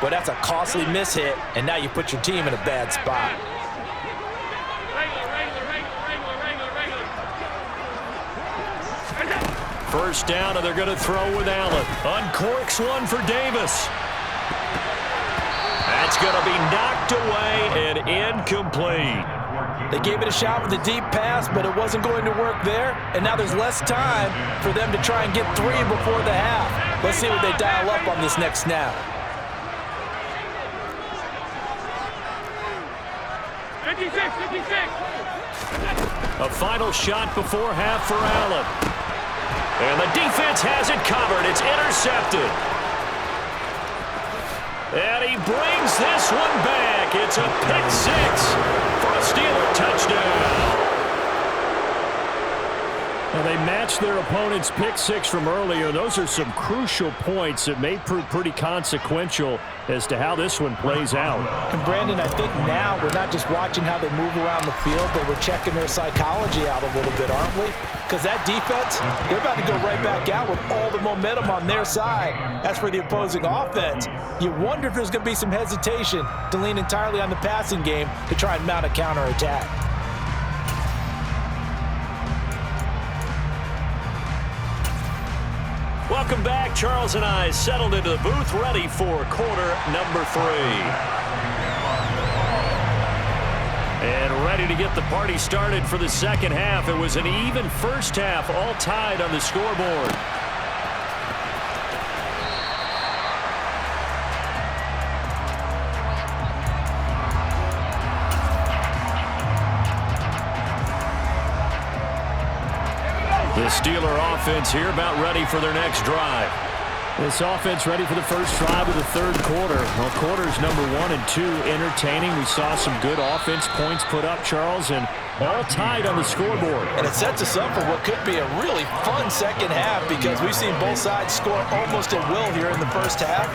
but that's a costly mishit, and now you put your team in a bad spot. First down, and they're going to throw with Allen. Uncorks one for Davis. That's going to be knocked away and incomplete. They gave it a shot with a deep pass, but it wasn't going to work there. And now there's less time for them to try and get 3 before the half. Let's see what they dial up on this next snap. 56, 56. A final shot before half for Allen. And the defense has it covered. It's intercepted. And he brings this one back. It's a pick 6 for a Steeler touchdown. And they matched their opponent's pick 6 from earlier. Those are some crucial points that may prove pretty consequential as to how this one plays out. And Brandon, I think now we're not just watching how they move around the field, but we're checking their psychology out a little bit, aren't we? Because that defense, they're about to go right back out with all the momentum on their side. As for the opposing offense, you wonder if there's going to be some hesitation to lean entirely on the passing game to try and mount a counterattack. Welcome back. Charles and I settled into the booth, ready for quarter number 3. And ready to get the party started for the second half. It was an even first half, all tied on the scoreboard. The Steeler offense here about ready for their next drive. This offense ready for the first drive of the third quarter. Well, quarters number 1 and 2 entertaining. We saw some good offense points put up, Charles, and all tied on the scoreboard. And it sets us up for what could be a really fun second half because we've seen both sides score almost at will here in the first half.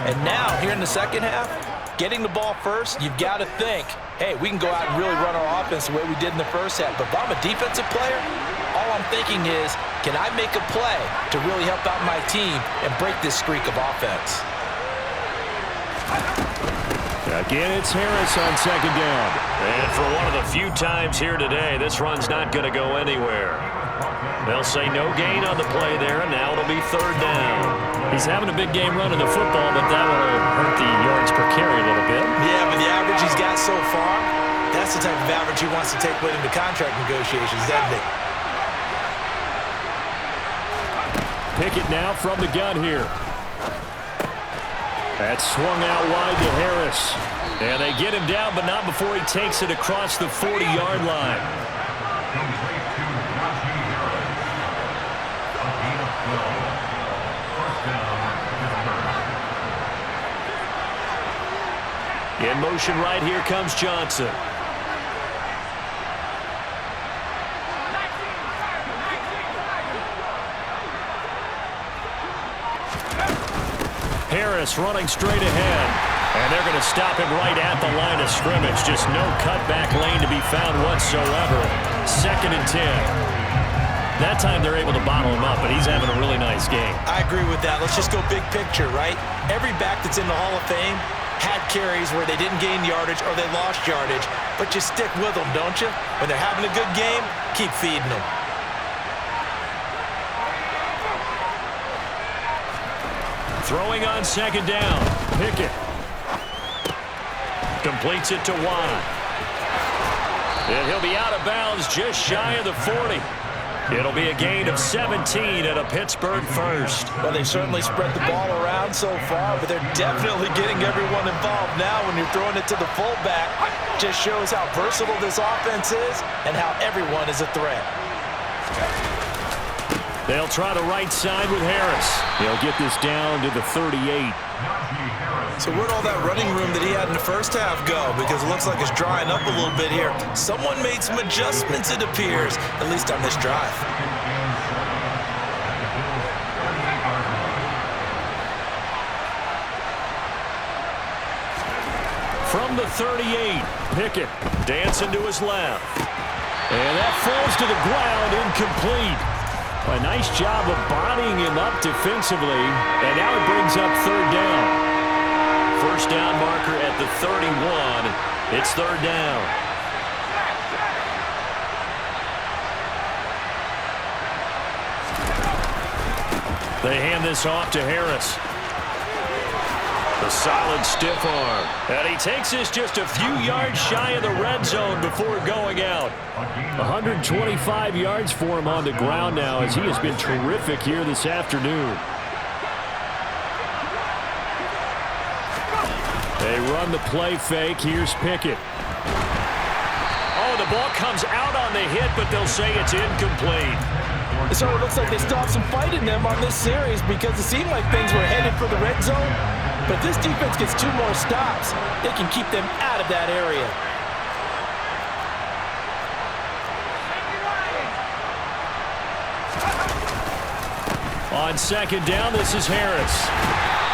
And now, here in the second half, getting the ball first, you've got to think, hey, we can go out and really run our offense the way we did in the first half. But if I'm a defensive player, all I'm thinking is, can I make a play to really help out my team and break this streak of offense? Again, it's Harris on second down. And for one of the few times here today, this run's not going to go anywhere. They'll say no gain on the play there, and now it'll be third down. He's having a big game running the football, but that will hurt the yards per carry a little bit. Yeah, but the average he's got so far, that's the type of average he wants to take with him to contract negotiations, doesn't he? Pickett now from the gun here. That's swung out wide to Harris. And they get him down, but not before he takes it across the 40-yard line. In motion right here comes Johnson. Harris running straight ahead. And they're going to stop him right at the line of scrimmage. Just no cutback lane to be found whatsoever. 2nd and 10. That time they're able to bottle him up, but he's having a really nice game. I agree with that. Let's just go big picture, right? Every back that's in the Hall of Fame had carries where they didn't gain yardage or they lost yardage, but you stick with them, don't you? When they're having a good game, keep feeding them. Throwing on second down. Pickett. Completes it to Watt. And he'll be out of bounds just shy of the 40. It'll be a gain of 17 and a Pittsburgh first. Well, they certainly spread the ball around so far, but they're definitely getting everyone involved now when you're throwing it to the fullback. Just shows how versatile this offense is and how everyone is a threat. They'll try the right side with Harris. He'll get this down to the 38. So where'd all that running room that he had in the first half go? Because it looks like it's drying up a little bit here. Someone made some adjustments, it appears, at least on this drive. From the 38, Pickett dancing to his left. And that falls to the ground, incomplete. A nice job of bodying him up defensively, and now it brings up third down. first down marker at the 31. It's third down. They hand this off to Harris. A solid stiff arm. And he takes this just a few yards shy of the red zone before going out. 125 yards for him on the ground now as he has been terrific here this afternoon. They run the play fake. Here's Pickett. Oh, the ball comes out on the hit, but they'll say it's incomplete. It sort of looks like they still have some fight in them on this series because it seemed like things were headed for the red zone. But this defense gets 2 more stops. They can keep them out of that area. On second down, this is Harris.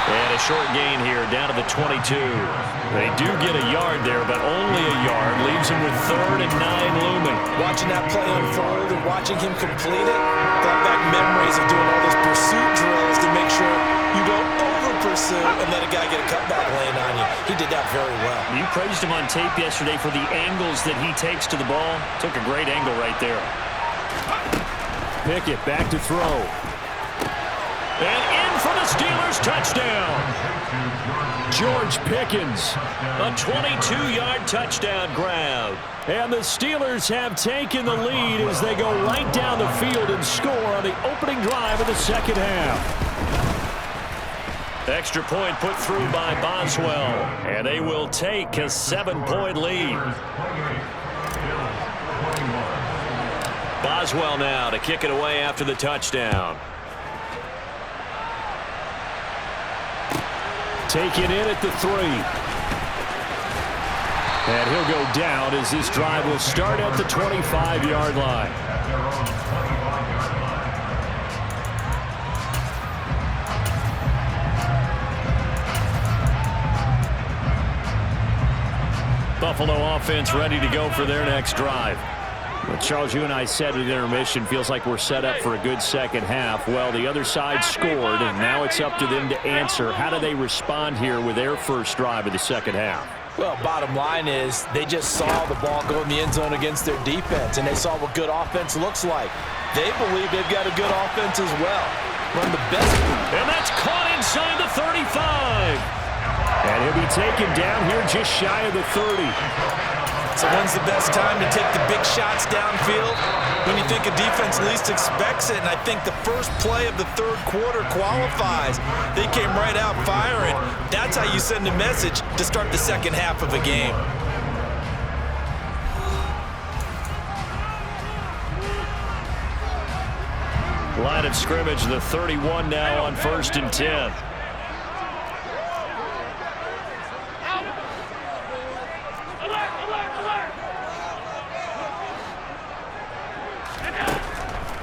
And a short gain here, down to the 22. They do get a yard there, but only a yard. Leaves him with 3rd and 9 looming. Watching that play unfold and watching him complete it, brought back memories of doing all those pursuit drills to make sure you don't over-pursue and let a guy get a cutback lane on you. He did that very well. You praised him on tape yesterday for the angles that he takes to the ball. Took a great angle right there. Pickett back to throw. And in for the Steelers, touchdown. George Pickens. A 22-yard touchdown grab. And the Steelers have taken the lead as they go right down the field and score on the opening drive of the second half. Extra point put through by Boswell. And they will take a 7-point lead. Boswell now to kick it away after the touchdown. Taken in at the 3. And he'll go down as this drive will start at the 25-yard line. Buffalo offense ready to go for their next drive. Well, Charles, you and I said at intermission, feels like we're set up for a good second half. Well, the other side scored, and now it's up to them to answer. How do they respond here with their first drive of the second half? Well, bottom line is they just saw the ball go in the end zone against their defense, and they saw what good offense looks like. They believe they've got a good offense as well. One of the best. And that's caught inside the 35. And he'll be taken down here just shy of the 30. So when's the best time to take the big shots downfield? When you think a defense least expects it, and I think the first play of the third quarter qualifies. They came right out firing. That's how you send a message to start the second half of a game. Line of scrimmage, the 31 now on 1st and 10.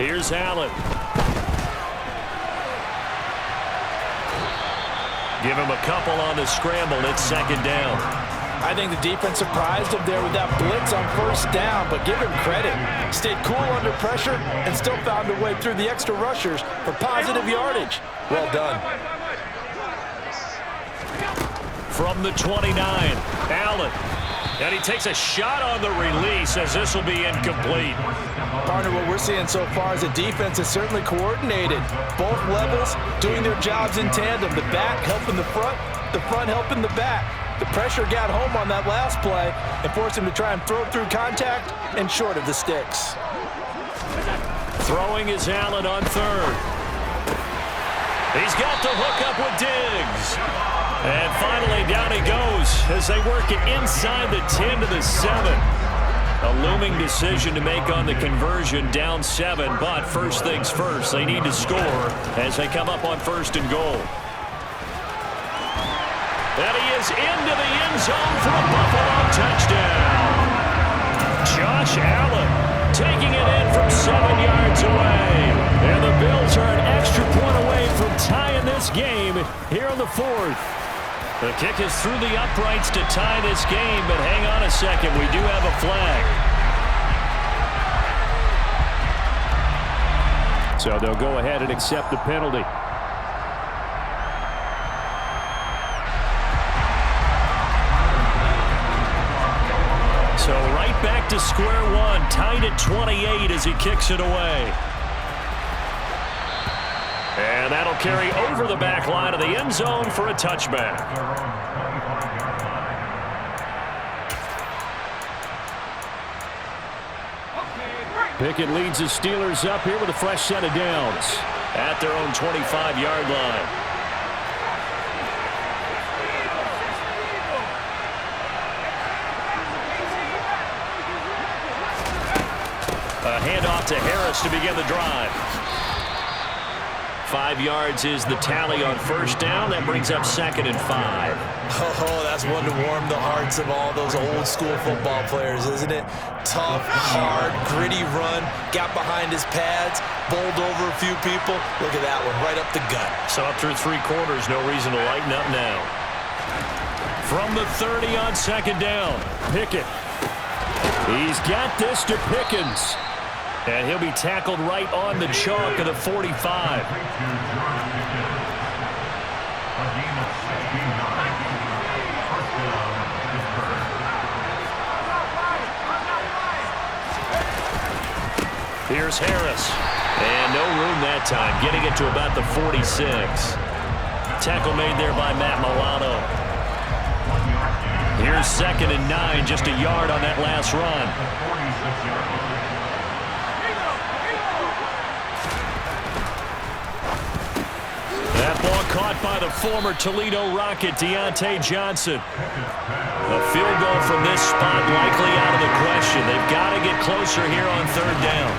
Here's Allen. Give him a couple on the scramble. It's second down. I think the defense surprised him there with that blitz on first down, but give him credit. Stayed cool under pressure and still found a way through the extra rushers for positive yardage. Well done. From the 29, Allen. And he takes a shot on the release as this will be incomplete. Partner, what we're seeing so far is the defense is certainly coordinated. Both levels doing their jobs in tandem. The back helping the front helping the back. The pressure got home on that last play and forced him to try and throw through contact and short of the sticks. Throwing is Allen on 3rd. He's got the hook up with Diggs. And finally down he goes as they work it inside the 10 to the 7. A looming decision to make on the conversion, down 7. But first things first, they need to score as they come up on 1st and goal. And he is into the end zone for a Buffalo touchdown. Josh Allen taking it in from 7 yards away. And the Bills are an extra point away from tying this game here in the 4th. The kick is through the uprights to tie this game, but hang on a second. We do have a flag. So they'll go ahead and accept the penalty. square one, tied at 28 as he kicks it away. And that'll carry over the back line of the end zone for a touchback. Pickett leads the Steelers up here with a fresh set of downs at their own 25-yard line. A handoff to Harris to begin the drive. 5 yards is the tally on first down. That brings up 2nd and 5. Oh, that's one to warm the hearts of all those old-school football players, isn't it? Tough, hard, gritty run, got behind his pads, bowled over a few people. Look at that one, right up the gut. So up through 3 quarters, no reason to lighten up now. From the 30 on 2nd down, Pickett. He's got this to Pickens. And he'll be tackled right on the chalk of the 45. Here's Harris. And no room that time, getting it to about the 46. Tackle made there by Matt Milano. Here's 2nd and 9, just a yard on that last run. That ball caught by the former Toledo Rocket, Deontay Johnson. A field goal from this spot likely out of the question. They've got to get closer here on 3rd down.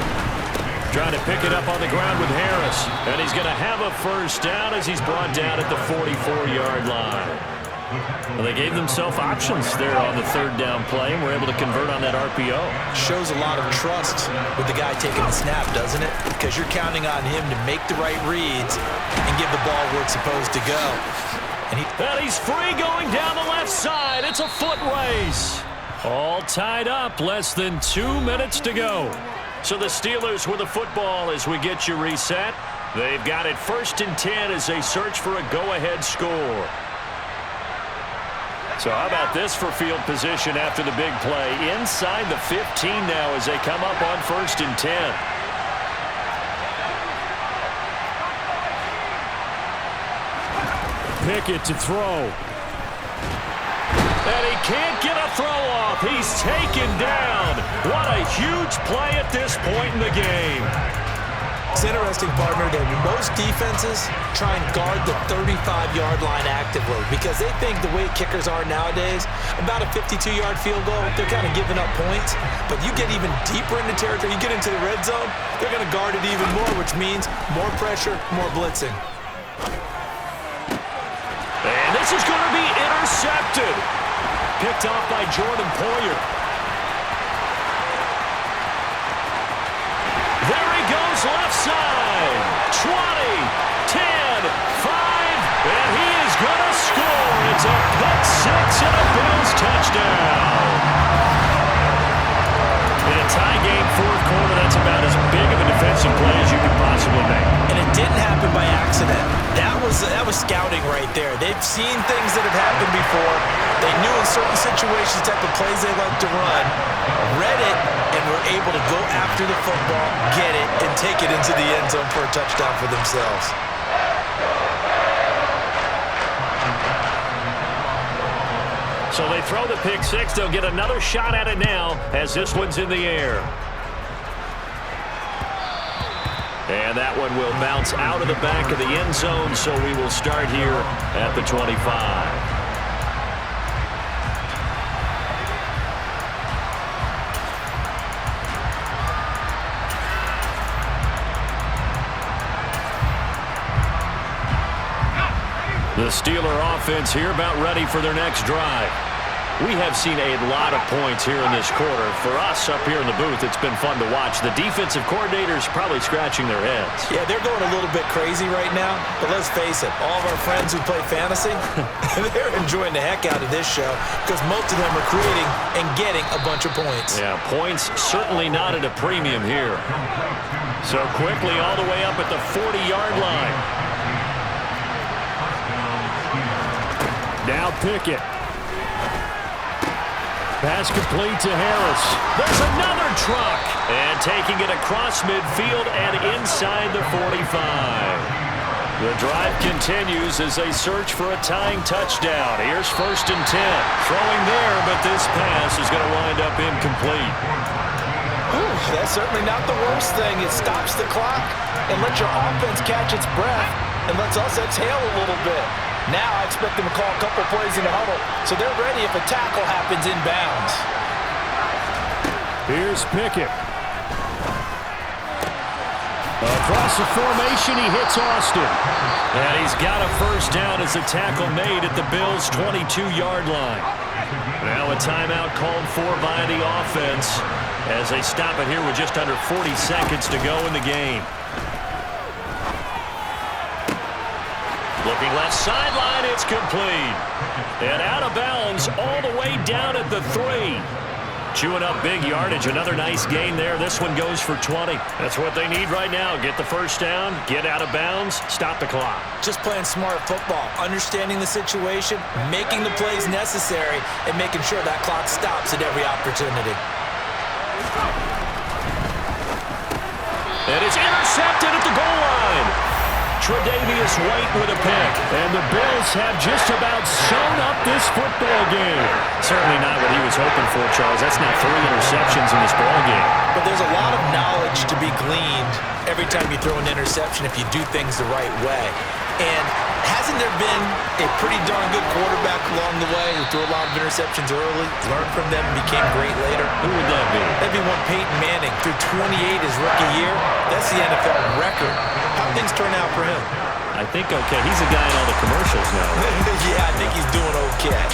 Trying to pick it up on the ground with Harris. And he's going to have a first down as he's brought down at the 44-yard line. Well, they gave themselves options there on the 3rd down play and were able to convert on that RPO. Shows a lot of trust with the guy taking the snap, doesn't it? Because you're counting on him to make the right reads and give the ball where it's supposed to go. And he's free going down the left side. It's a foot race. All tied up, less than 2 minutes to go. So the Steelers with the football as we get you reset. They've got it 1st and 10 as they search for a go-ahead score. So how about this for field position after the big play? Inside the 15 now as they come up on 1st and 10. Pickett to throw. And he can't get a throw off. He's taken down. What a huge play at this point in the game. It's interesting, partner, that most defenses try and guard the 35-yard line actively because they think the way kickers are nowadays, about a 52-yard field goal, they're kind of giving up points. But you get even deeper into territory, you get into the red zone, they're going to guard it even more, which means more pressure, more blitzing. And this is going to be intercepted. Picked off by Jordan Poyer. There he goes left side. 20, 10, 5, and he is going to score. It's a pick six and a Bills touchdown. In a tie game, 4th quarter, that's about as big of a defensive play as you could possibly make. And it didn't happen by accident. That was scouting right there. They've seen things that have happened before. They knew in certain situations the type of plays they like to run, read it, and were able to go after the football, get it, and take it into the end zone for a touchdown for themselves. So they throw the pick six. They'll get another shot at it now as this one's in the air. And that one will bounce out of the back of the end zone, so we will start here at the 25. The Steeler offense here about ready for their next drive. We have seen a lot of points here in this quarter. For us up here in the booth, it's been fun to watch. The defensive coordinators probably scratching their heads. Yeah, they're going a little bit crazy right now, but let's face it, all of our friends who play fantasy, they're enjoying the heck out of this show because most of them are creating and getting a bunch of points. Yeah, points certainly not at a premium here. So quickly all the way up at the 40-yard line. Now Pickett. Pass complete to Harris. There's another truck. And taking it across midfield and inside the 45. The drive continues as they search for a tying touchdown. Here's 1st and 10. Throwing there, but this pass is going to wind up incomplete. That's certainly not the worst thing. It stops the clock and lets your offense catch its breath and lets us exhale a little bit. Now I expect them to call a couple plays in the huddle, so they're ready if a tackle happens inbounds. Here's Pickett. Across the formation, he hits Austin. And he's got a first down as the tackle made at the Bills' 22-yard line. Now a timeout called for by the offense as they stop it here with just under 40 seconds to go in the game. Looking left sideline, it's complete. And out of bounds all the way down at the 3. Chewing up big yardage. Another nice gain there. This one goes for 20. That's what they need right now. Get the first down, get out of bounds, stop the clock. Just playing smart football, understanding the situation, making the plays necessary, and making sure that clock stops at every opportunity. And it's intercepted at the goal line. Tre'Davious White with a pick. And the Bills have just about sewn up this football game. Certainly not what he was hoping for, Charles. That's not 3 interceptions in this ball game. But there's a lot of knowledge to be gleaned every time you throw an interception if you do things the right way. And hasn't there been a pretty darn good quarterback along the way who threw a lot of interceptions early, learned from them, and became great later? Who would that be? That'd be one Peyton Manning. Threw 28 his rookie year. That's the NFL record. How'd things turn out for him? I think okay. He's a guy in all the commercials now. Yeah, I think he's doing okay.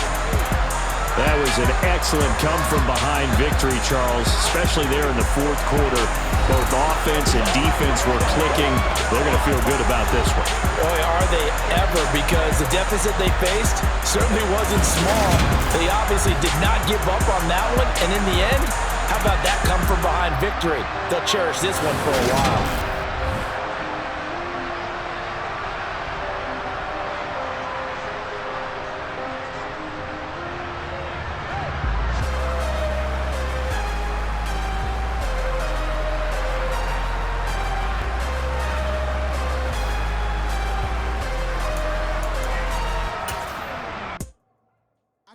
That was an excellent come-from-behind victory, Charles, especially there in the 4th quarter. Both offense and defense were clicking. They're going to feel good about this one. Boy, are they ever, because the deficit they faced certainly wasn't small. They obviously did not give up on that one, and in the end, how about that come-from-behind victory? They'll cherish this one for a while.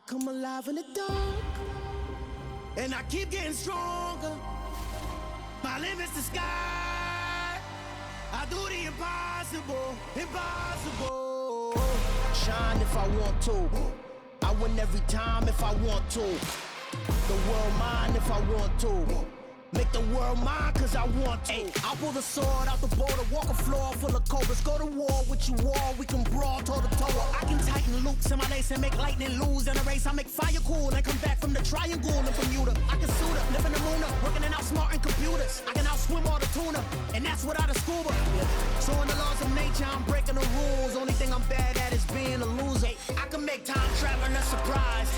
Come alive in the dark, and I keep getting stronger. My limit's the sky. I do the impossible, impossible. Shine if I want to. I win every time if I want to. The world mine if I want to. Make the world mine cause I want to. I'll pull the sword out the border, walk a floor full of cobras. Go to war with you all, we can brawl toe to toe. I can tighten loops in my lace and make lightning lose in a race. I make fire cool and come back from the triangle and Bermuda. I can suit up, live in the moon up, working and outsmarting computers. I can outswim all the tuna, and that's without a scuba. So in the laws of nature, I'm breaking the rules. Only thing I'm bad at is being a loser. I can make time traveling a surprise,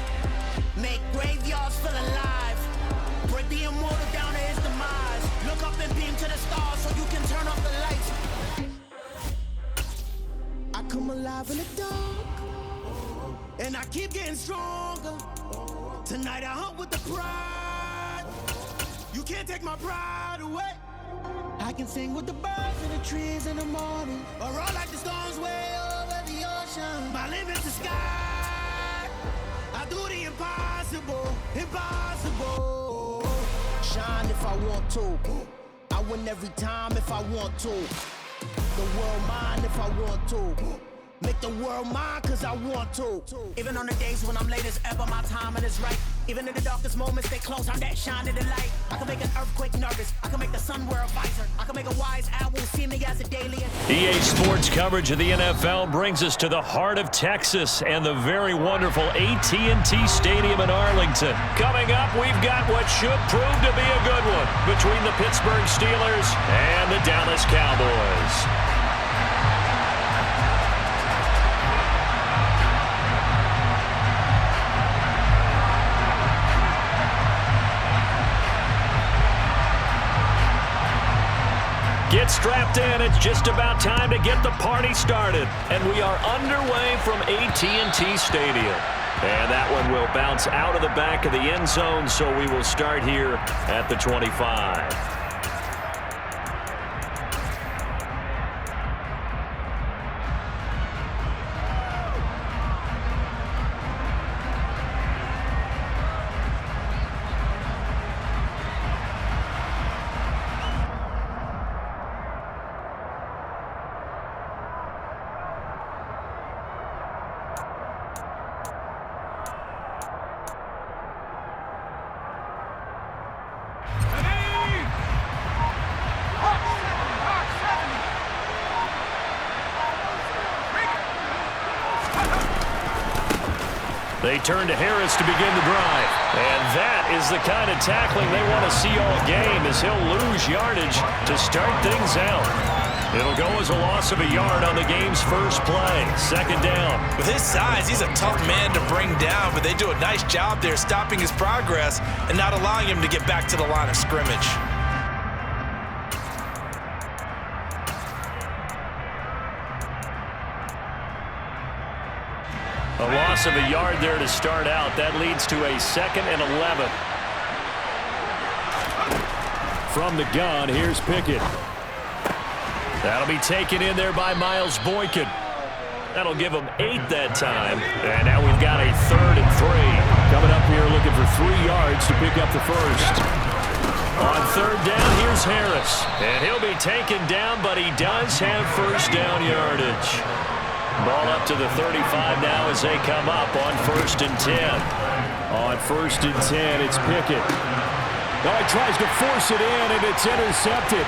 make graveyards feel alive. Break the immortal down to his demise. Look up and beam to the stars so you can turn off the lights. I come alive in the dark, and I keep getting stronger. Tonight I hunt with the pride. You can't take my pride away. I can sing with the birds and the trees in the morning, or roll like the storms way over the ocean. My limit's the sky. I do the impossible, impossible. Shine if I want to. I win every time if I want to. The world mine if I want to. Make the world mine cause I want to. Even on the days when I'm late as ever, my timing is right. Even in the darkest moments, stay close, I'm that shine of the light. I can make an earthquake nervous. I can make the sun wear a visor. I can make a wise owl see me as a daily. EA Sports coverage of the NFL brings us to the heart of Texas and the very wonderful AT&T Stadium in Arlington. Coming up, we've got what should prove to be a good one between the Pittsburgh Steelers and the Dallas Cowboys. Get strapped in. It's just about time to get the party started. And we are underway from AT&T Stadium. And that one will bounce out of the back of the end zone, so we will start here at the 25. They turn to Harris to begin the drive. And that is the kind of tackling they want to see all game, as he'll lose yardage to start things out. It'll go as a loss of a yard on the game's first play. Second down. With his size, he's a tough man to bring down, but they do a nice job there stopping his progress and not allowing him to get back to the line of scrimmage. A loss of a yard there to start out. That leads to a 2nd and 11. From the gun, here's Pickett. That'll be taken in there by Miles Boykin. That'll give him 8 that time. And now we've got a 3rd and 3. Coming up here looking for 3 yards to pick up the first. On 3rd down, here's Harris. And he'll be taken down, but he does have first down yardage. Ball up to the 35 now as they come up on 1st and 10. On 1st and 10, it's Pickett. Oh, he tries to force it in, and it's intercepted.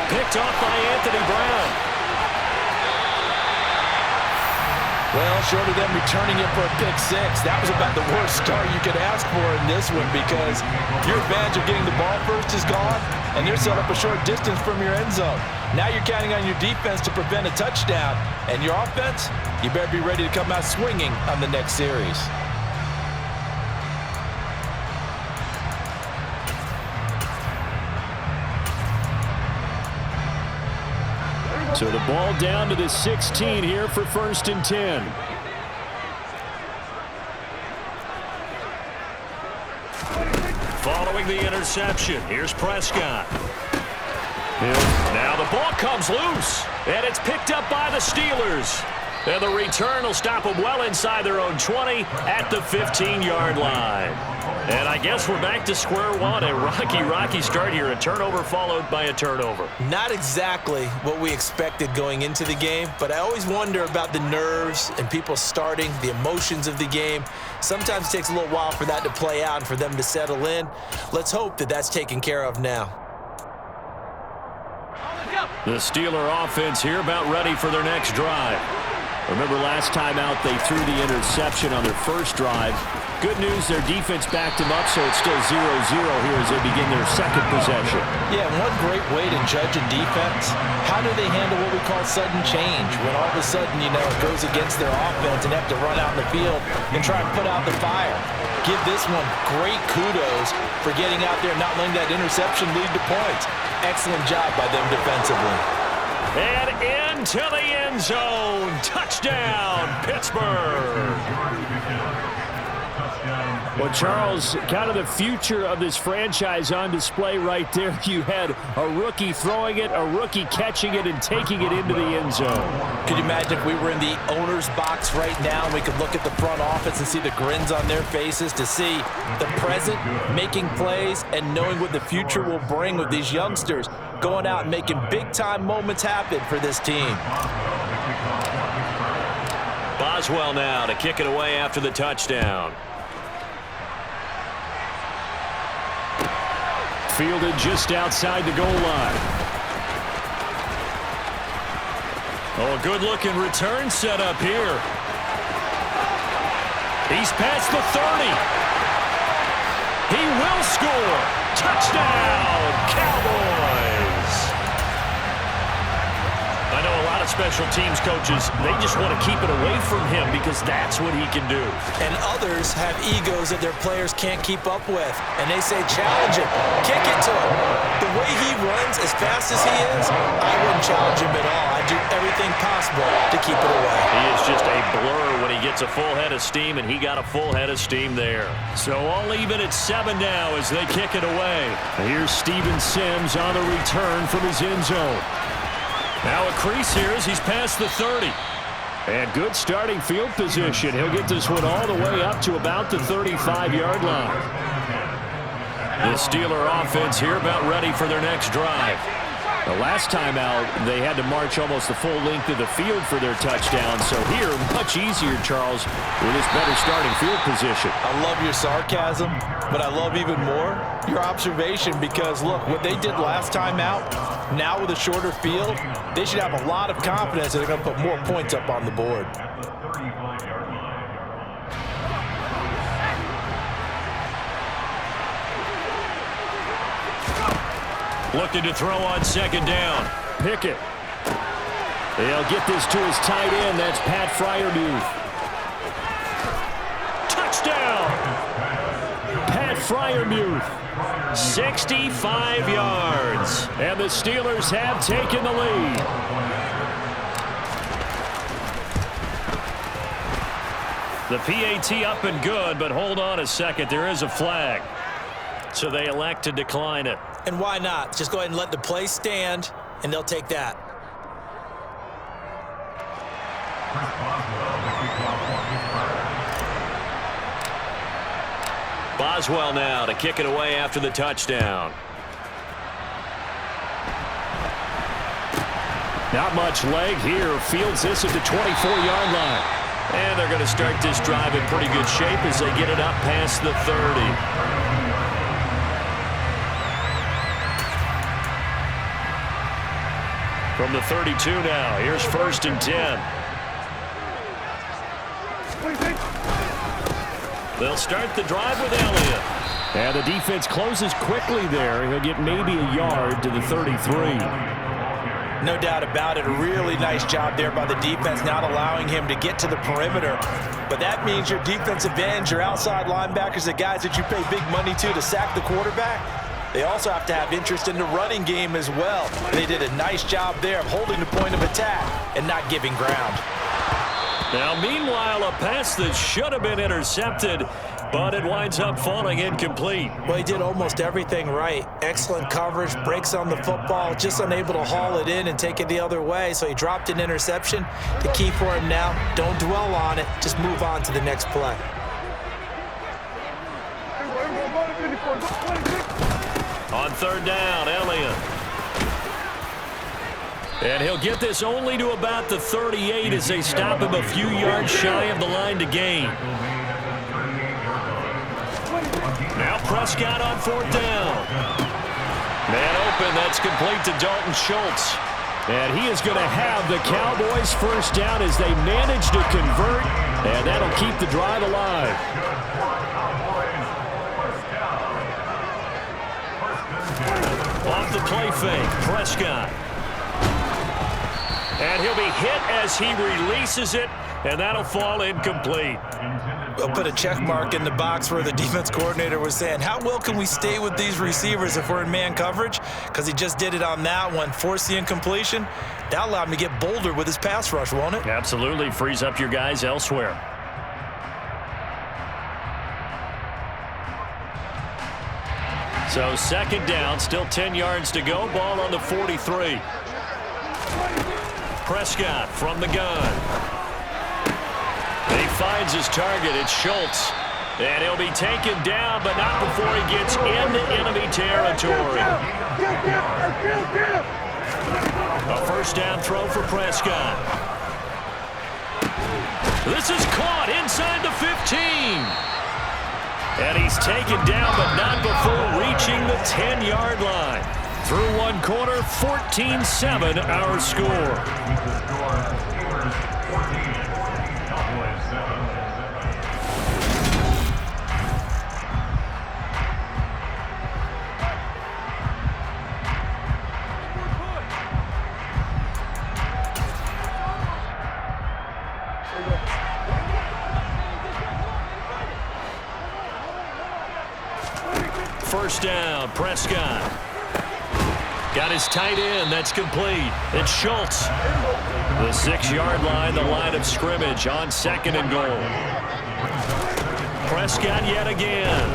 Picked off by Anthony Brown. Well, short of them returning it for a pick 6, that was about the worst start you could ask for in this one, because your advantage of getting the ball first is gone, and they're set up a short distance from your end zone. Now you're counting on your defense to prevent a touchdown, and your offense, you better be ready to come out swinging on the next series. So the ball down to the 16 here for 1st and 10. Following the interception, here's Prescott. Now the ball comes loose, and it's picked up by the Steelers. And the return will stop them well inside their own 20 at the 15-yard line. And I guess we're back to square one. A rocky start here. A turnover followed by a turnover. Not exactly what we expected going into the game, but I always wonder about the nerves and people starting, the emotions of the game. Sometimes it takes a little while for that to play out and for them to settle in. Let's hope that that's taken care of now. The Steeler offense here about ready for their next drive. Remember last time out they threw the interception on their first drive. Good news, their defense backed them up, so it's still 0-0 here as they begin their second possession. Yeah, one great way to judge a defense, how do they handle what we call sudden change, when all of a sudden, you know, it goes against their offense and they have to run out in the field and try and put out the fire. Give this one great kudos for getting out there and not letting that interception lead to points. Excellent job by them defensively. And into the end zone. Touchdown, Pittsburgh. Well, Charles, kind of the future of this franchise on display right there. You had a rookie throwing it, a rookie catching it, and taking it into the end zone. Could you imagine if we were in the owner's box right now and we could look at the front office and see the grins on their faces, to see the present making plays and knowing what the future will bring with these youngsters going out and making big-time moments happen for this team. Boswell now to kick it away after the touchdown. Fielded just outside the goal line. Oh, a good-looking return set up here. He's past the 30. He will score. Touchdown, Cowboys. I know a lot of special teams coaches, they just want to keep it away from him because that's what he can do. And others have egos that their players can't keep up with. And they say, challenge him, kick it to him. The way he runs as fast as he is, I wouldn't challenge him at all. I'd do everything possible to keep it away. He is just a blur when he gets a full head of steam, and he got a full head of steam there. So all even at 7 now as they kick it away. Here's Steven Sims on the return from his end zone. Now a crease here as he's past the 30. And good starting field position. He'll get this one all the way up to about the 35-yard line. The Steeler offense here about ready for their next drive. The last time out, they had to march almost the full length of the field for their touchdown. So here, much easier, Charles, with this better starting field position. I love your sarcasm, but I love even more your observation because, look, what they did last time out, now with a shorter field, they should have a lot of confidence that they're going to put more points up on the board. Looking to throw on second down. Pickett. They'll get this to his tight end. That's Pat Freiermuth. Touchdown! Pat Freiermuth. 65 yards. And the Steelers have taken the lead. The PAT up and good, but hold on a second. There is a flag. So they elect to decline it. And why not? Just go ahead and let the play stand, and they'll take that. Boswell now to kick it away after the touchdown. Not much leg here. Fields this at the 24-yard line. And they're going to start this drive in pretty good shape as they get it up past the 30. From the 32 now, here's 1st and 10. They'll start the drive with Elliott. And the defense closes quickly there. He'll get maybe a yard to the 33. No doubt about it. A really nice job there by the defense, not allowing him to get to the perimeter. But that means your defensive ends, your outside linebackers, the guys that you pay big money to sack the quarterback, they also have to have interest in the running game as well. They did a nice job there of holding the point of attack and not giving ground. Now, meanwhile, a pass that should have been intercepted, but it winds up falling incomplete. Well, he did almost everything right. Excellent coverage, breaks on the football, just unable to haul it in and take it the other way. So he dropped an interception. The key for him now, don't dwell on it. Just move on to the next play. On 3rd down, Elliott. And he'll get this only to about the 38 as they stop him a few yards shy of the line to gain. Now Prescott on 4th down. Man open, that's complete to Dalton Schultz. And he is going to have the Cowboys' 1st down as they manage to convert, and that'll keep the drive alive. Off the play fake, Prescott. And he'll be hit as he releases it, and that'll fall incomplete. We'll put a check mark in the box where the defense coordinator was saying, how well can we stay with these receivers if we're in man coverage? Because he just did it on that one, forced the incompletion. That'll allow him to get bolder with his pass rush, won't it? Absolutely, frees up your guys elsewhere. So 2nd down, still 10 yards to go, ball on the 43. Prescott from the gun. He finds his target. It's Schultz. And he'll be taken down, but not before he gets into enemy territory. A 1st down throw for Prescott. This is caught inside the 15. And he's taken down, but not before reaching the 10-yard line. Through 1 quarter, 14-7 our score. first down. Prescott. Got his tight end. That's complete. It's Schultz. The 6-yard line, the line of scrimmage on 2nd and goal. Prescott yet again.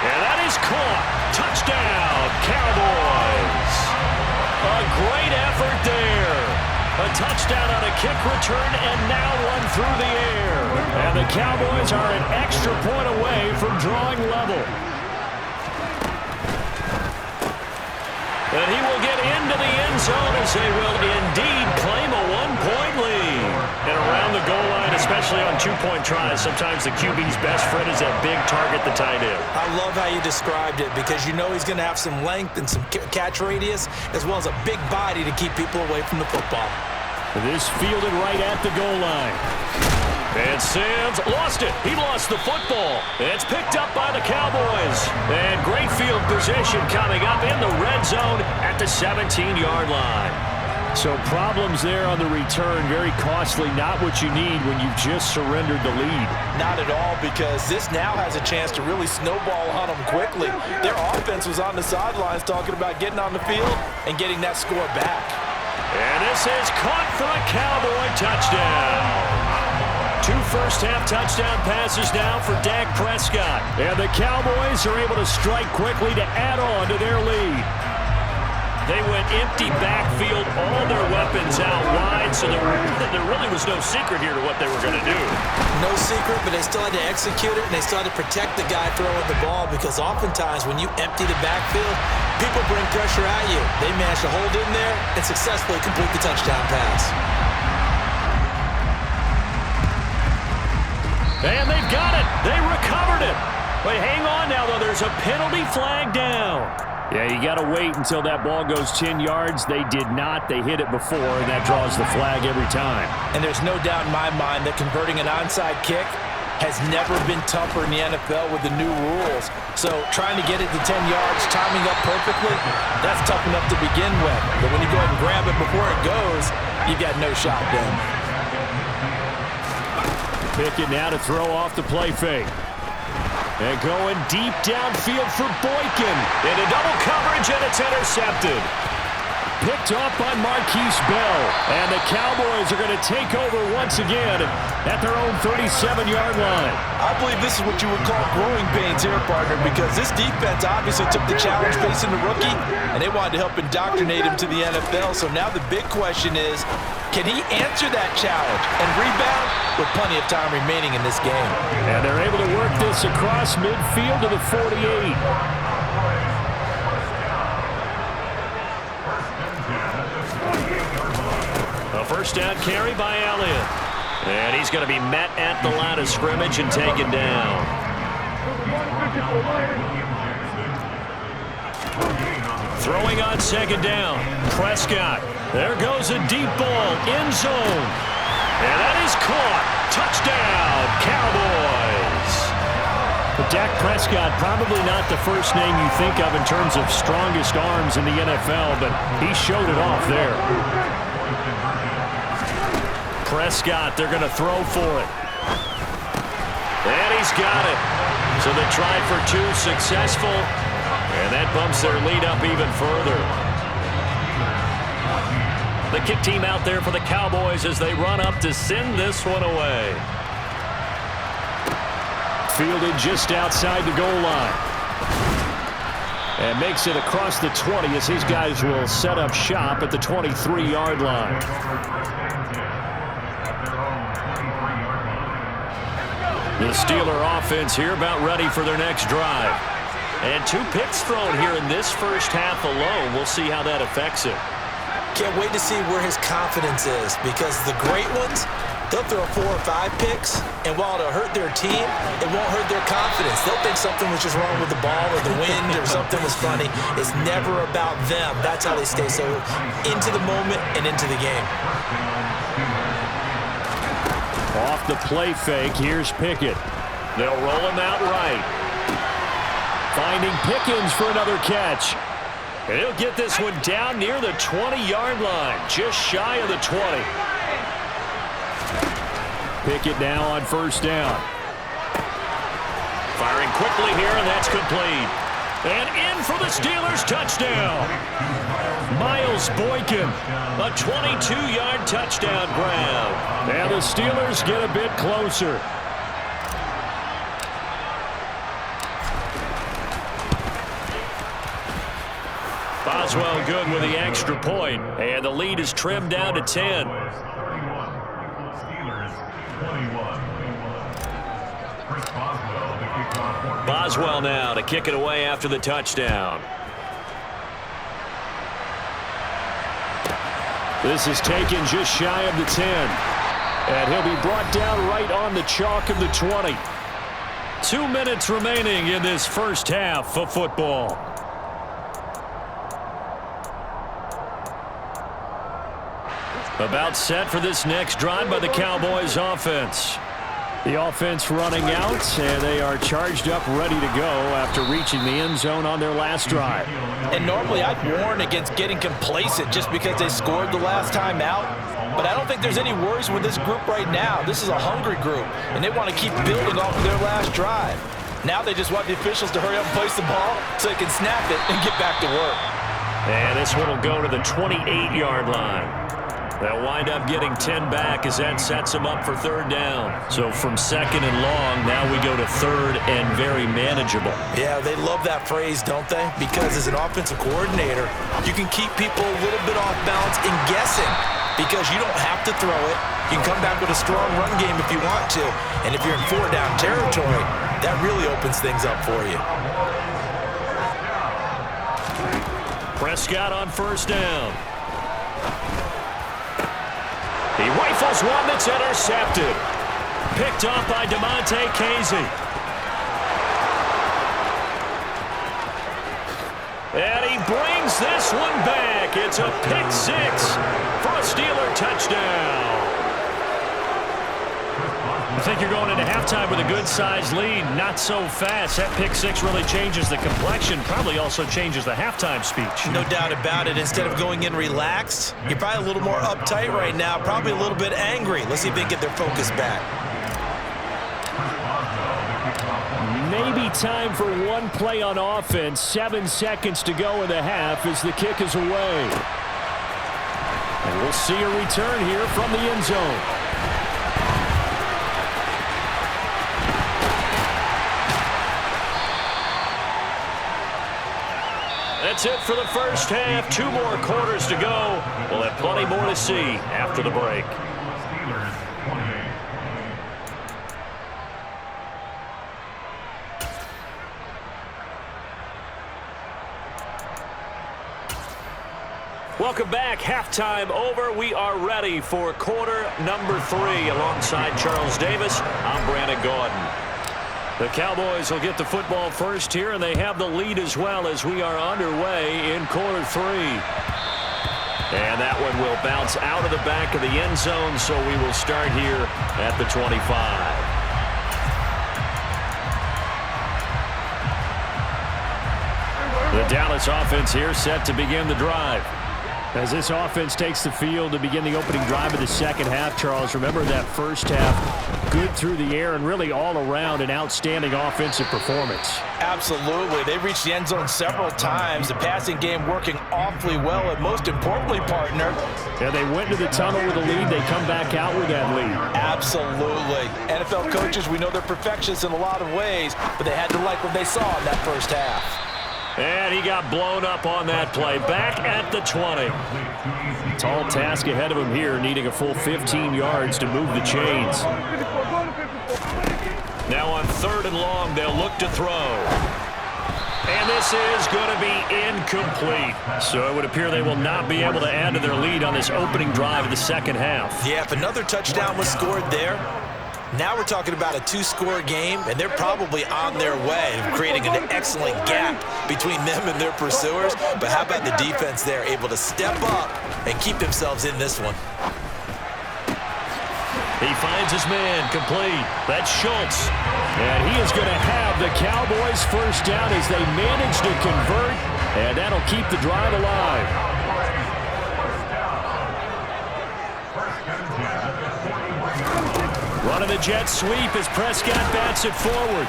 And that is caught. Touchdown, Cowboys. A great effort there. A touchdown on a kick return and now one through the air. And the Cowboys are an extra point away from drawing level. And he will get into the end zone as they will indeed claim a 1-point lead. And around the goal line, especially on 2-point tries, sometimes the QB's best friend is that big target, the tight end. I love how you described it because you know he's going to have some length and some catch radius as well as a big body to keep people away from the football. This fielded right at the goal line. And Sims lost it. He lost the football. It's picked up by the Cowboys. And great field position coming up in the red zone at the 17-yard line. So problems there on the return. Very costly. Not what you need when you've just surrendered the lead. Not at all, because this now has a chance to really snowball on them quickly. Their offense was on the sidelines talking about getting on the field and getting that score back. And this is caught for a Cowboy touchdown. 2 first-half touchdown passes now for Dak Prescott. And the Cowboys are able to strike quickly to add on to their lead. They went empty backfield, all their weapons out wide, so there really was no secret here to what they were going to do. No secret, but they still had to execute it, and they still had to protect the guy throwing the ball, because oftentimes when you empty the backfield, people bring pressure at you. They managed to hold in there and successfully complete the touchdown pass. And they've got it. They recovered it. Wait, hang on now, though. There's a penalty flag down. Yeah, you got to wait until that ball goes 10 yards. They did not. They hit it before, and that draws the flag every time. And there's no doubt in my mind that converting an onside kick has never been tougher in the NFL with the new rules. So trying to get it to 10 yards, timing up perfectly, that's tough enough to begin with. But when you go ahead and grab it before it goes, you got no shot then. Pickett now to throw off the play fake. And going deep downfield for Boykin. Into double coverage, and it's intercepted. Picked off by Marquise Bell. And the Cowboys are going to take over once again at their own 37-yard line. I believe this is what you would call growing pains here, partner, because this defense obviously took the challenge facing the rookie, and they wanted to help indoctrinate him to the NFL. So now the big question is, can he answer that challenge and rebound with plenty of time remaining in this game? And they're able to work this across midfield to the 48. A first down carry by Elliott. And he's going to be met at the line of scrimmage and taken down. Throwing on 2nd down. Prescott. There goes a deep ball. End zone. And that is caught. Touchdown, Cowboys. But Dak Prescott, probably not the first name you think of in terms of strongest arms in the NFL, but he showed it off there. Prescott, they're going to throw for it. And he's got it. So they tried for 2, successful. And that bumps their lead up even further. The kick team out there for the Cowboys as they run up to send this one away. Fielded just outside the goal line. And makes it across the 20 as his guys will set up shop at the 23-yard line. The Steeler offense here about ready for their next drive. And 2 picks thrown here in this first half alone. We'll see how that affects it. Can't wait to see where his confidence is, because the great ones, they'll throw 4 or 5 picks, and while it'll hurt their team, it won't hurt their confidence. They'll think something was just wrong with the ball or the wind or something was funny. It's never about them. That's how they stay so into the moment and into the game. Off the play fake, here's Pickett. They'll roll him out right. Finding Pickens for another catch. And he'll get this one down near the 20-yard line, just shy of the 20. Pickett now on first down. Firing quickly here, and that's complete. And in for the Steelers touchdown. Miles Boykin, a 22-yard touchdown grab. And the Steelers get a bit closer. Boswell good with the extra point, and the lead is trimmed down to 10. Boswell now to kick it away after the touchdown. This is taken just shy of the 10. And he'll be brought down right on the chalk of the 20. 2 minutes remaining in this first half of football. About set for this next drive by the Cowboys offense. The offense running out, and they are charged up, ready to go after reaching the end zone on their last drive. And normally I'd warn against getting complacent just because they scored the last time out. But I don't think there's any worries with this group right now. This is a hungry group, and they want to keep building off of their last drive. Now they just want the officials to hurry up and place the ball so they can snap it and get back to work. And this one will go to the 28-yard line. They'll wind up getting 10 back as that sets them up for third down. So from second and long, now we go to third and very manageable. Yeah, they love that phrase, don't they? Because as an offensive coordinator, you can keep people a little bit off balance and guessing because you don't have to throw it. You can come back with a strong run game if you want to. And if you're in four-down territory, that really opens things up for you. Prescott on first down. He rifles one that's intercepted. Picked off by DeMonte Casey. And he brings this one back. It's a pick six for a Steeler touchdown. I think you're going into halftime with a good-sized lead. Not so fast. That pick six really changes the complexion. Probably also changes the halftime speech. No doubt about it. Instead of going in relaxed, you're probably a little more uptight right now. Probably a little bit angry. Let's see if they can get their focus back. Maybe time for one play on offense. 7 seconds to go in the half as the kick is away. And we'll see a return here from the end zone. That's it for the first half. 2 more quarters to go. We'll have plenty more to see after the break. Welcome back. Halftime over. We are ready for quarter number 3. Alongside Charles Davis, I'm Brandon Gordon. The Cowboys will get the football first here, and they have the lead as well as we are underway in quarter 3. And that one will bounce out of the back of the end zone, so we will start here at the 25. The Dallas offense here set to begin the drive. As this offense takes the field to begin the opening drive of the second half, Charles, remember that first half, good through the air and really all around an outstanding offensive performance. Absolutely. They reached the end zone several times. The passing game working awfully well, and most importantly, partner. Yeah, they went to the tunnel with a lead. They come back out with that lead. Absolutely. NFL coaches, we know they're perfectionists in a lot of ways, but they had to like what they saw in that first half. And he got blown up on that play. Back at the 20. Tall task ahead of him here, needing a full 15 yards to move the chains. Now on third and long, they'll look to throw. And this is going to be incomplete. So it would appear they will not be able to add to their lead on this opening drive of the second half. Yeah, if another touchdown was scored there, now we're talking about a 2-score game, and they're probably on their way of creating an excellent gap between them and their pursuers. But how about the defense there, able to step up and keep themselves in this one? He finds his man complete. That's Schultz. And he is going to have the Cowboys first down as they manage to convert, and that'll keep the drive alive. Running the jet sweep as Prescott bats it forward.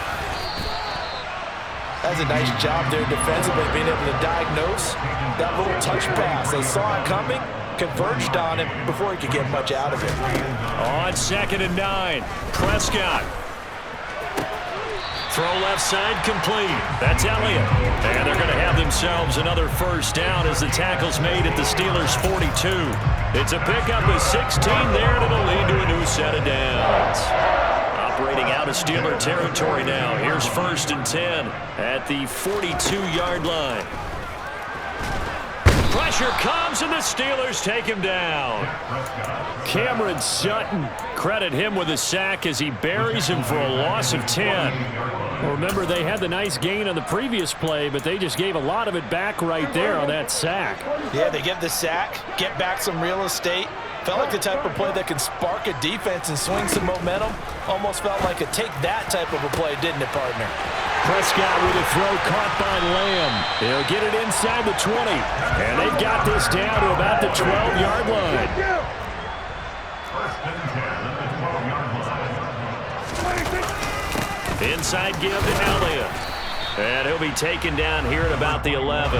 That's a nice job there defensively, being able to diagnose that little touch pass. They saw it coming, converged on him before he could get much out of it. On 2nd and 9, Prescott. Throw left side complete. That's Elliott. And they're going to have themselves another first down as the tackle's made at the Steelers' 42. It's a pickup of 16 there, and it'll lead to a new set of downs. Operating out of Steeler territory now. Here's 1st and 10 at the 42-yard line. Pressure comes, and the Steelers take him down. Cameron Sutton, credit him with a sack as he buries him for a loss of 10. Well, remember, they had the nice gain on the previous play, but they just gave a lot of it back right there on that sack. Yeah, they get the sack, get back some real estate. Felt like the type of play that can spark a defense and swing some momentum. Almost felt like a take that type of a play, didn't it, partner? Prescott with a throw caught by Lamb. He'll get it inside the 20. And they've got this down to about the 12-yard line. Inside give to Elliott. And he'll be taken down here at about the 11.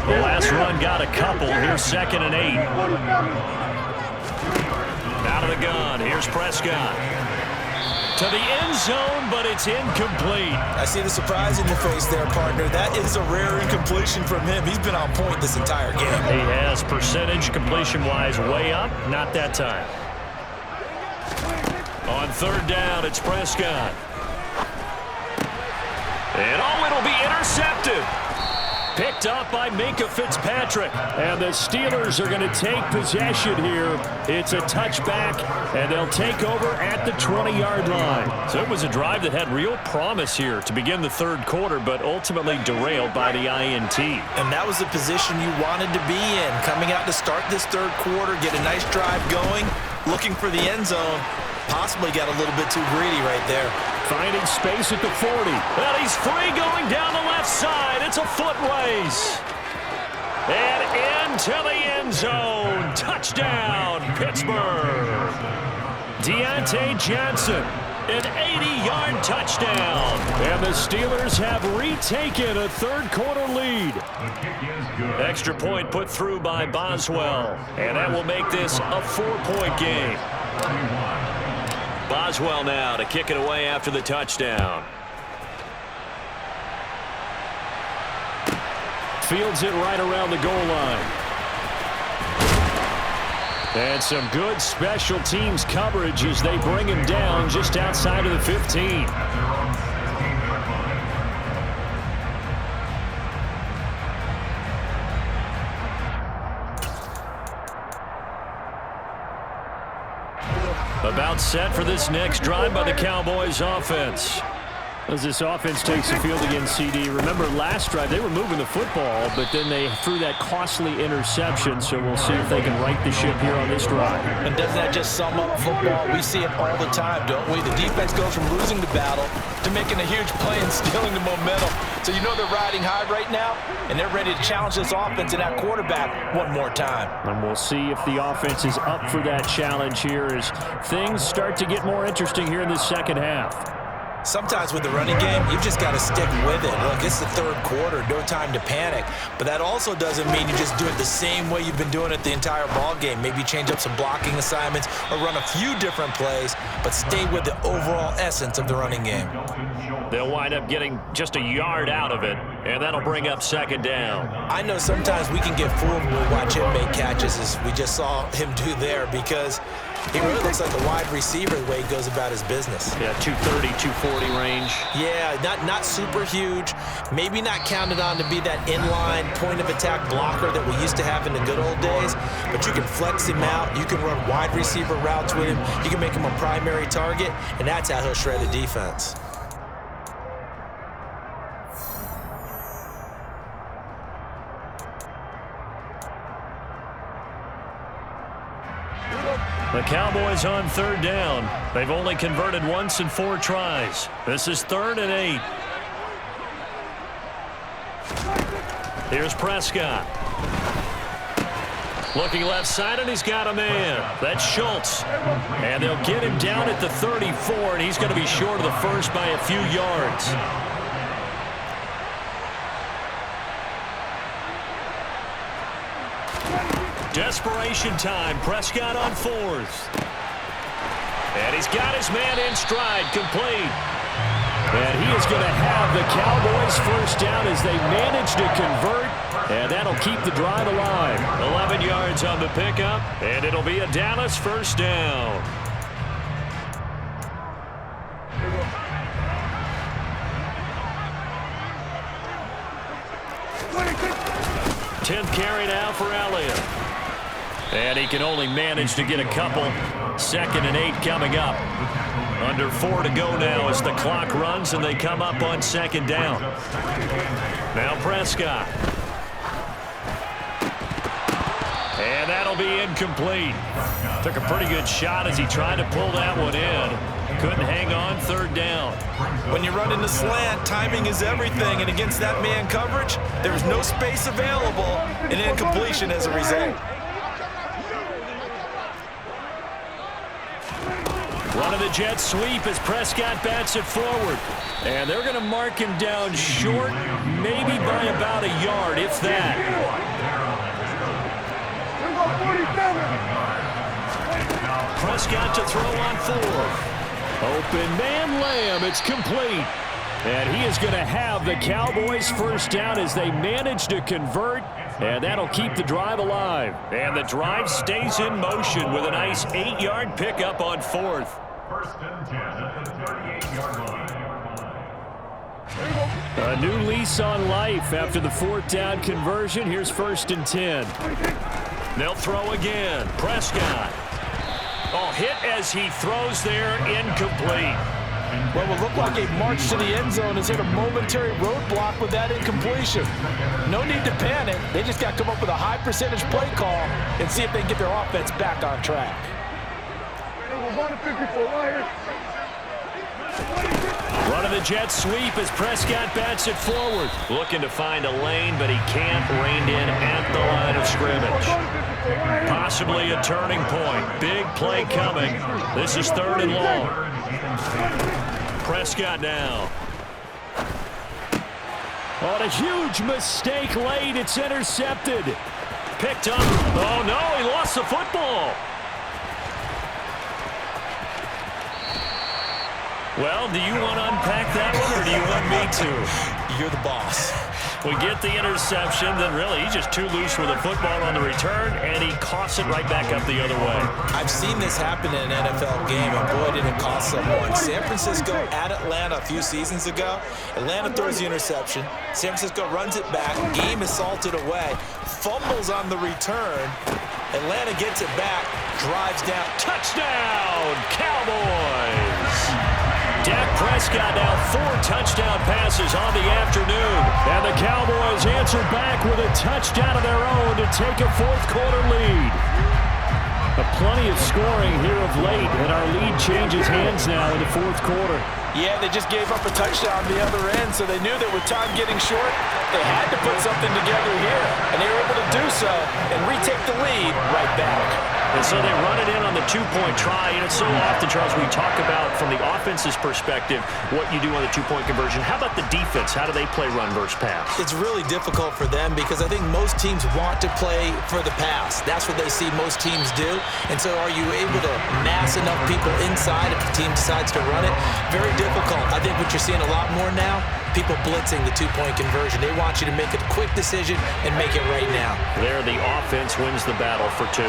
The last run got a couple. Here's 2nd and 8. Out of the gun. Here's Prescott. To the end zone, but it's incomplete. I see the surprise in your face there, partner. That is a rare incompletion from him. He's been on point this entire game. He has percentage completion-wise way up. Not that time. On 3rd down, it's Prescott. And it'll be intercepted. Picked up by Minkah Fitzpatrick. And the Steelers are going to take possession here. It's a touchback, and they'll take over at the 20-yard line. So it was a drive that had real promise here to begin the 3rd quarter, but ultimately derailed by the INT. And that was the position you wanted to be in. Coming out to start this 3rd quarter, get a nice drive going, looking for the end zone. Possibly got a little bit too greedy right there. Finding space at the 40. Well, he's free going down the left side. It's a foot race. And into the end zone. Touchdown, Pittsburgh. Deontay Johnson, an 80-yard touchdown. And the Steelers have retaken a 3rd quarter lead. Extra point put through by Boswell. And that will make this a 4-point game. Boswell now to kick it away after the touchdown. Fields it right around the goal line. And some good special teams coverage as they bring him down just outside of the 15. About set for this next drive by the Cowboys offense. As this offense takes the field against CD, remember last drive they were moving the football, but then they threw that costly interception, so we'll see if they can right the ship here on this drive. And doesn't that just sum up football? We see it all the time, don't we? The defense goes from losing the battle to making a huge play and stealing the momentum. So you know they're riding high right now, and they're ready to challenge this offense and that quarterback one more time. And we'll see if the offense is up for that challenge here as things start to get more interesting here in the 2nd half. Sometimes with the running game, you've just got to stick with it. Look, it's the 3rd quarter, no time to panic. But that also doesn't mean you just do it the same way you've been doing it the entire ball game. Maybe change up some blocking assignments or run a few different plays, but stay with the overall essence of the running game. They'll wind up getting just a yard out of it, and that'll bring up 2nd down. I know sometimes we can get fooled when we watch him make catches, as we just saw him do there, because he really looks like a wide receiver the way he goes about his business. Yeah, 230, 240 range. Yeah, not super huge. Maybe not counted on to be that inline point-of-attack blocker that we used to have in the good old days, but you can flex him out. You can run wide receiver routes with him. You can make him a primary target, and that's how he'll shred the defense. The Cowboys on 3rd down. They've only converted once in 4 tries. This is 3rd and 8. Here's Prescott. Looking left side, and he's got a man. That's Schultz. And they'll get him down at the 34, and he's going to be short of the first by a few yards. Desperation time. Prescott on 4th. And he's got his man in stride, complete. And he is going to have the Cowboys first down as they manage to convert. And that'll keep the drive alive. 11 yards on the pickup, and it'll be a Dallas first down. Tenth carry now for Elliott. And he can only manage to get a couple. 2nd and 8 coming up. Under 4 to go now as the clock runs and they come up on 2nd down. Now Prescott. And that'll be incomplete. Took a pretty good shot as he tried to pull that one in. Couldn't hang on. 3rd down. When you run in the slant, timing is everything, and against that man coverage, there's no space available, and incompletion as a result. One of the Jets sweep as Prescott bats it forward. And they're going to mark him down short, maybe by about a yard, if that. Prescott to throw on 4th. Open man Lamb. It's complete. And he is going to have the Cowboys first down as they manage to convert. And that'll keep the drive alive. And the drive stays in motion with a nice 8-yard pickup on 4th. 1st and 10 at the 38-yard line. A new lease on life after the 4th down conversion. Here's 1st and 10. They'll throw again. Prescott. Oh, hit as he throws there, incomplete. What will look like a march to the end zone has hit a momentary roadblock with that incompletion. No need to panic. They just got to come up with a high percentage play call and see if they can get their offense back on track. Running the jet sweep as Prescott bats it forward. Looking to find a lane, but he can't. Reined in at the line of scrimmage. Possibly a turning point. Big play coming. This is 3rd and long. Prescott now. On a huge mistake late. It's intercepted. Picked up. Oh, no, he lost the football. Well, do you want to unpack that one, or do you want me to? You're the boss. We get the interception, then really he's just too loose with the football on the return, and he coughs it right back up the other way. I've seen this happen in an NFL game, and boy, did it cost someone. San Francisco at Atlanta a few seasons ago. Atlanta throws the interception. San Francisco runs it back. Game is salted away. Fumbles on the return. Atlanta gets it back. Drives down. Touchdown, Cowboys! Dak Prescott now 4 touchdown passes on the afternoon. And the Cowboys answer back with a touchdown of their own to take a 4th quarter lead. Plenty of scoring here of late, and our lead changes hands now in the 4th quarter. Yeah, they just gave up a touchdown on the other end, so they knew that with time getting short, they had to put something together here. And they were able to do so and retake the lead right back. And so they run it in on the 2-point try. And it's so often, Charles, we talk about from the offense's perspective what you do on the 2-point conversion. How about the defense? How do they play run versus pass? It's really difficult for them because I think most teams want to play for the pass. That's what they see most teams do. And so are you able to mass enough people inside if the team decides to run it? Very difficult. I think what you're seeing a lot more now, people blitzing the 2-point conversion. They want you to make a quick decision and make it right now. There, the offense wins the battle for 2.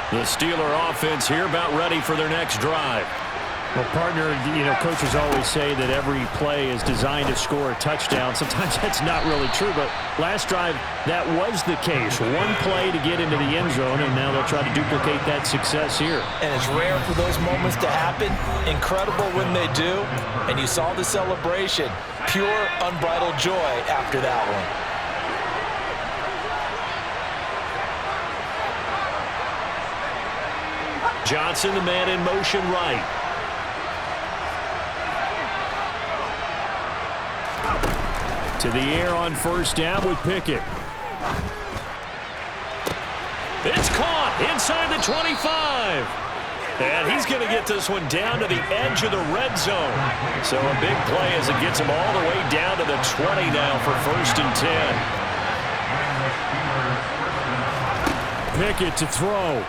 The Steeler offense here about ready for their next drive. Well, partner, coaches always say that every play is designed to score a touchdown. Sometimes that's not really true, but last drive, that was the case. One play to get into the end zone, and now they'll try to duplicate that success here. And it's rare for those moments to happen. Incredible when they do. And you saw the celebration. Pure, unbridled joy after that one. Johnson, the man in motion right. To the air on 1st down with Pickett. It's caught inside the 25. And he's going to get this one down to the edge of the red zone. So a big play as it gets him all the way down to the 20 now for 1st and 10. Pickett to throw.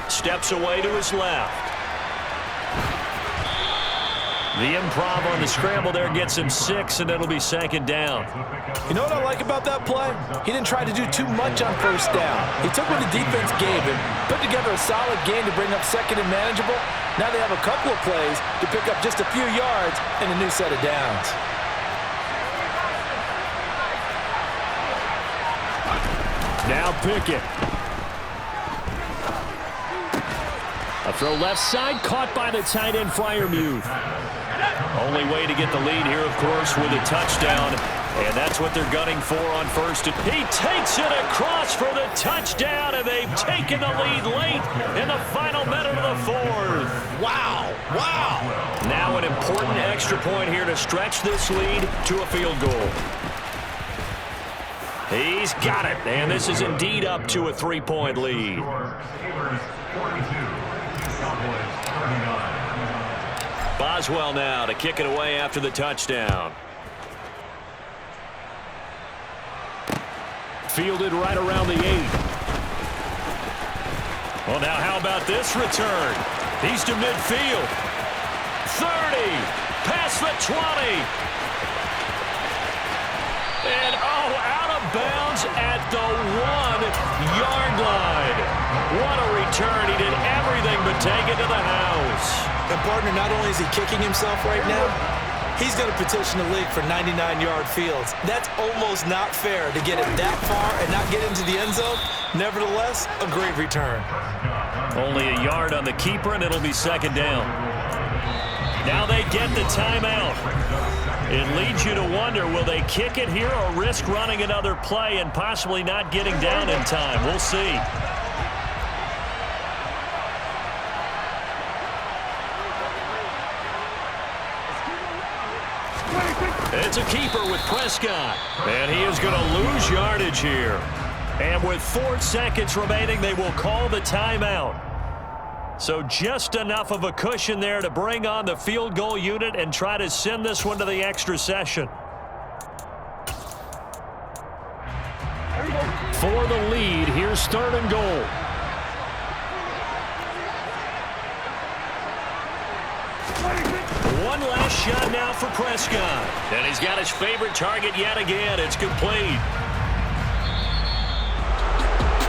Steps away to his left. The improv on the scramble there gets him 6, and it'll be 2nd down. You know what I like about that play? He didn't try to do too much on 1st down. He took what the defense gave him, put together a solid game to bring up 2nd and manageable. Now they have a couple of plays to pick up just a few yards and a new set of downs. Now Pickett. A throw left side, caught by the tight end Freiermuth. Only way to get the lead here, of course, with a touchdown. And that's what they're gunning for on 1st. He takes it across for the touchdown, and they've taken the lead late in the final minute of the 4th. Wow, wow. Now an important extra point here to stretch this lead to a field goal. He's got it, and this is indeed up to a 3-point lead. Boswell now to kick it away after the touchdown. Fielded right around the 8. Well, now how about this return? He's to midfield. 30, past the 20. And, out of bounds at the 1-yard line. What a return. He did everything but take it to the house. And, partner, not only is he kicking himself right now, he's going to petition the league for 99-yard fields. That's almost not fair to get it that far and not get into the end zone. Nevertheless, a great return. Only a yard on the keeper, and it'll be 2nd down. Now they get the timeout. It leads you to wonder, will they kick it here or risk running another play and possibly not getting down in time? We'll see. It's a keeper with Prescott. And he is going to lose yardage here. And with 4 seconds remaining, they will call the timeout. So just enough of a cushion there to bring on the field goal unit and try to send this one to the extra session. For the lead, here's 3rd and goal. One last shot now for Prescott. And he's got his favorite target yet again. It's complete.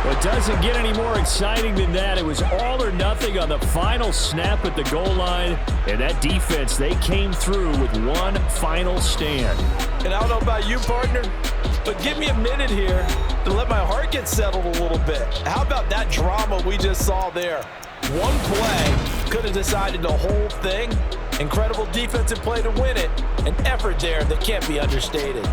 Well, it doesn't get any more exciting than that. It was all or nothing on the final snap at the goal line. And that defense, they came through with one final stand. And I don't know about you, partner, but give me a minute here to let my heart get settled a little bit. How about that drama we just saw there? One play could have decided the whole thing. Incredible defensive play to win it. An effort there that can't be understated.